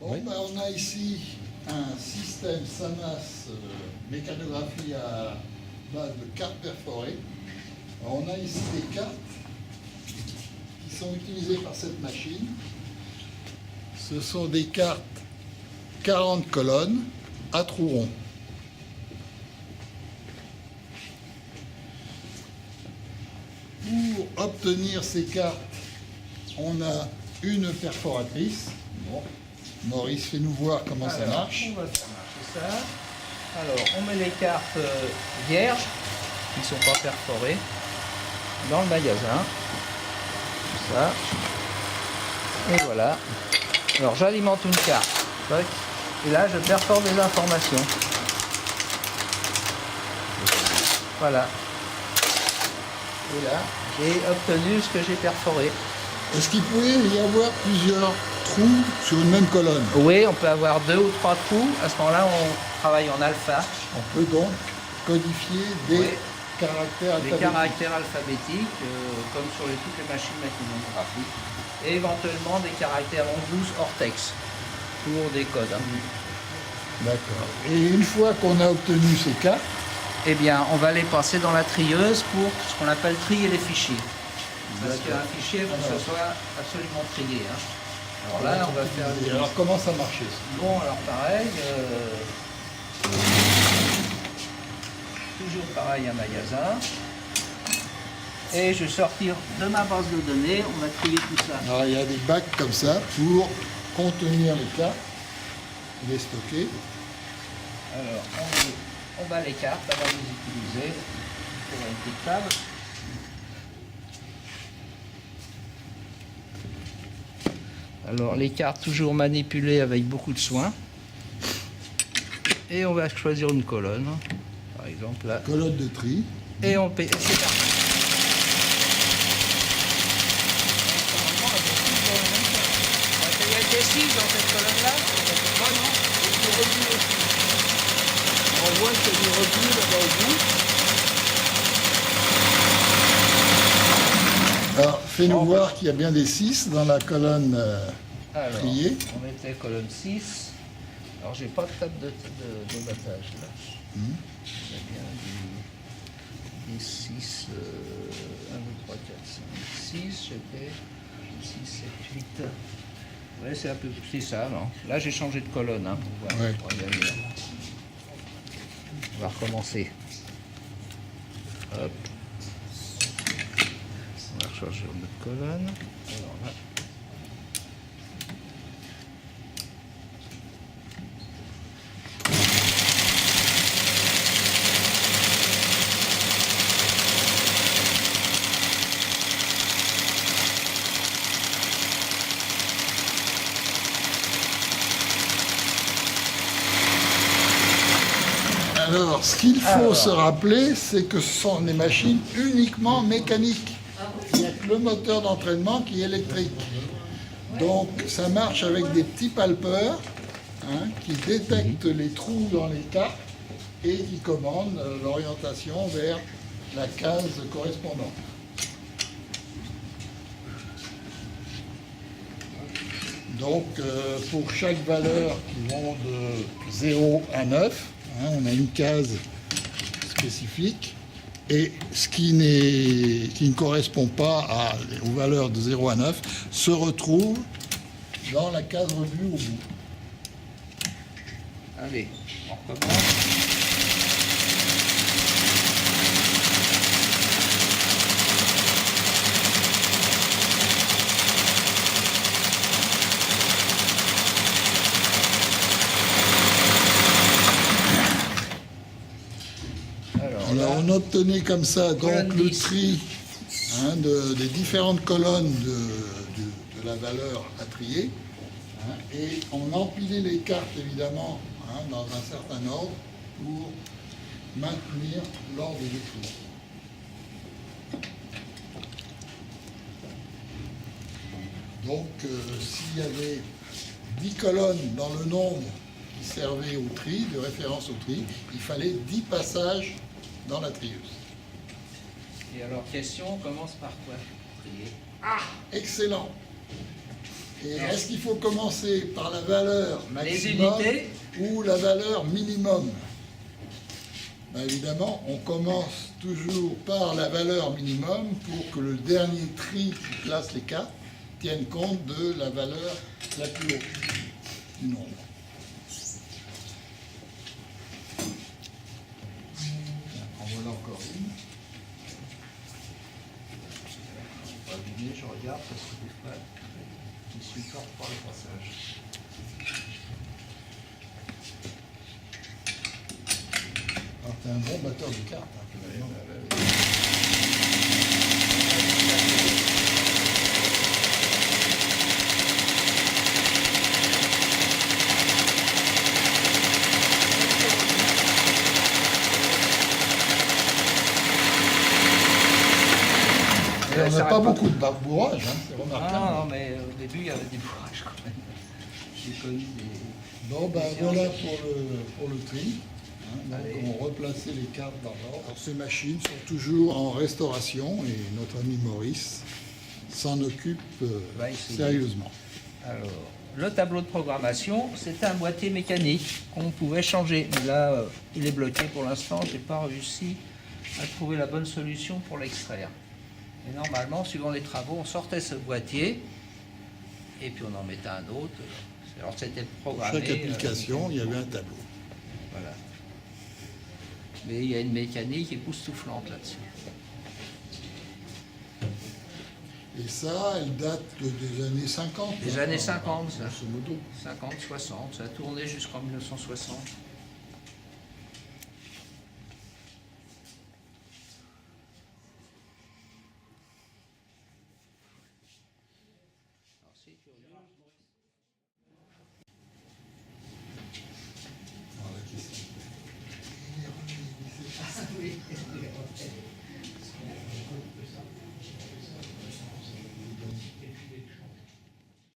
Oui. On a ici un système SAMAS mécanographie à base de cartes perforées. Alors, on a ici des cartes qui sont utilisées par cette machine. Ce sont des cartes 40 colonnes à trous ronds. Pour obtenir ces cartes, on a une perforatrice. Bon. Maurice, fais-nous voir comment ça marche. On va faire marcher ça. Alors, on met les cartes vierges, qui ne sont pas perforées, dans le magasin. Tout ça. Et voilà. Alors, j'alimente une carte. Et là, je perfore des informations. Voilà. Et là, j'ai obtenu ce que j'ai perforé. Est-ce qu'il pouvait y avoir plusieurs trous sur une même colonne? Oui, on peut avoir 2 ou 3 trous. À ce moment-là, on travaille en alpha. On peut donc codifier des caractères alphabétiques, comme sur toutes les machines mécanographiques. Et éventuellement des caractères 11-12 hors texte pour des codes. D'accord. Et une fois qu'on a obtenu ces cartes, eh bien, on va les passer dans la trieuse pour ce qu'on appelle trier les fichiers. Parce qu'un fichier, il faut que ce soit absolument trié. Alors là, on va faire... Et alors, comment ça marchait ça? Bon, alors pareil, toujours pareil, un magasin. Et je vais sortir de ma base de données, on va trier tout ça. Alors, il y a des bacs comme ça pour contenir les cartes, les stocker. Alors, on bat les cartes avant de les utiliser pour une petite table. Alors, les cartes toujours manipulées avec beaucoup de soin. Et on va choisir une colonne, par exemple là. Colonne de tri. Et on paie. C'est parti. Il y a des 6 dans cette colonne-là. Non, il y a du repli aussi. On voit qu'il y a du repli là-bas au bout. Alors, fais-nous voir qu'il y a bien des 6 dans la colonne triée. On mettait colonne 6. Alors, j'ai pas de table de battage là. Il y a bien des 6, 1, 2, 3, 4, 5, 6, j'étais 6, 7, 8. Ouais, c'est un peu c'est ça, non? Là, j'ai changé de colonne pour voir. Ouais. Pour y aller. On va recommencer. Hop. On va recharger notre colonne. Alors là. Alors, ce qu'il faut se rappeler, c'est que ce sont des machines uniquement mécaniques. Il n'y a que le moteur d'entraînement qui est électrique. Donc, ça marche avec des petits palpeurs qui détectent les trous dans les cartes et qui commandent l'orientation vers la case correspondante. Donc, pour chaque valeur qui vont de 0 à 9, on a une case spécifique et ce qui ne correspond pas aux valeurs de 0 à 9 se retrouve dans la case revue au bout. Allez, on recommence. Alors, on obtenait comme ça donc le tri des différentes colonnes de la valeur à trier. Et on empilait les cartes évidemment dans un certain ordre pour maintenir l'ordre des trous. Donc s'il y avait 10 colonnes dans le nombre qui servait au tri, de référence au tri, il fallait 10 passages dans la trieuse. Et alors, question, on commence par quoi? Trier. Ah, excellent! Et est-ce qu'il faut commencer par la valeur maximum unités ou la valeur minimum? Ben évidemment, on commence toujours par la valeur minimum pour que le dernier tri qui classe les cartes tienne compte de la valeur la plus haute du nombre. En voilà encore une. On va abîmer, je regarde parce que des fois, je suis fort par le passage. Alors, t'es un bon batteur de cartes, hein, finalement. Et on n'a pas beaucoup de bourrage, hein, c'est remarquable. Non, mais au début, il y avait des bourrages quand même. J'ai connu des... Bon, ben voilà pour le tri. Hein, donc Allez. on replaçait les cartes dans l'ordre. Alors ces machines sont toujours en restauration et notre ami Maurice s'en occupe Va essayer. sérieusement. Alors, le tableau de programmation, c'était un boîtier mécanique qu'on pouvait changer. Mais là, il est bloqué pour l'instant. Je n'ai pas réussi à trouver la bonne solution pour l'extraire. Et normalement, suivant les travaux, on sortait ce boîtier et puis on en mettait un autre. Alors c'était programmé. Chaque application, il y avait un tableau. Voilà. Mais il y a une mécanique époustouflante là-dessus. Et ça, elle date des années 50. Des années 50, ça. Grosso modo. 50, 60, ça a tourné jusqu'en 1960. Alors c'est curieux.